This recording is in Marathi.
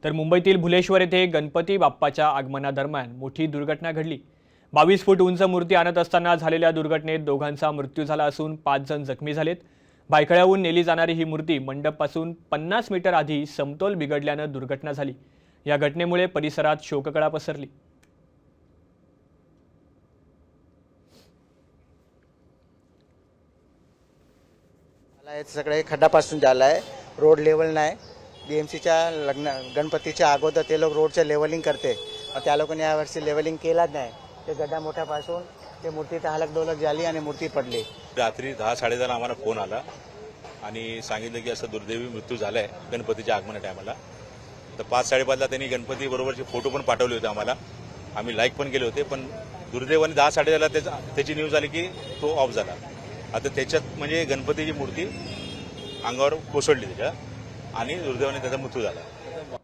तर मुंबईतील भुलेश्वर येथे गणपती बाप्पाच्या आगमनादरम्यान मोठी दुर्घटना घडली। 22 फूट उंच मूर्ती आणत असताना झालेल्या दुर्घटनेत दोघांचा मृत्यू झाला असून 5 जण जखमी झालेत। भायखळ्याहून नेली जाणारी ही मूर्ती मंडपपासून 50 मीटर आधी समतोल बिघडल्याने दुर्घटना झाली। या घटनेमुळे परिसरात शोककळा पसरली। मला सगळे खड्डापासून झाला आहे। रोड लेवल नाही। बीएमसीच्या गणपतीच्या अगोदर ते लोक रोडचं लेवलिंग करते, त्या लोकांनी यावर्षी लेवलिंग केलाच नाही। ते गड्डा मोठ्यापासून ते मूर्तीचा हालकडोलक झाली आणि मूर्ती पडली। रात्री 10-10:30 आम्हाला फोन आला आणि सांगितलं की असं दुर्दैवी मृत्यू झालाय गणपतीच्या आगमना टायमाला। तर 5-5:30ला त्यांनी गणपती बरोबरचे फोटो पण पाठवले होते आम्हाला, आम्ही लाईक पण केले होते। पण दुर्दैवाने 10-10:30ला त्याची न्यूज आली की तो ऑफ झाला। आता त्याच्यात म्हणजे गणपतीची मूर्ती अंगावर कोसळली त्याच्या आणि दुर्दैवाने त्याचा मृत्यू झाला।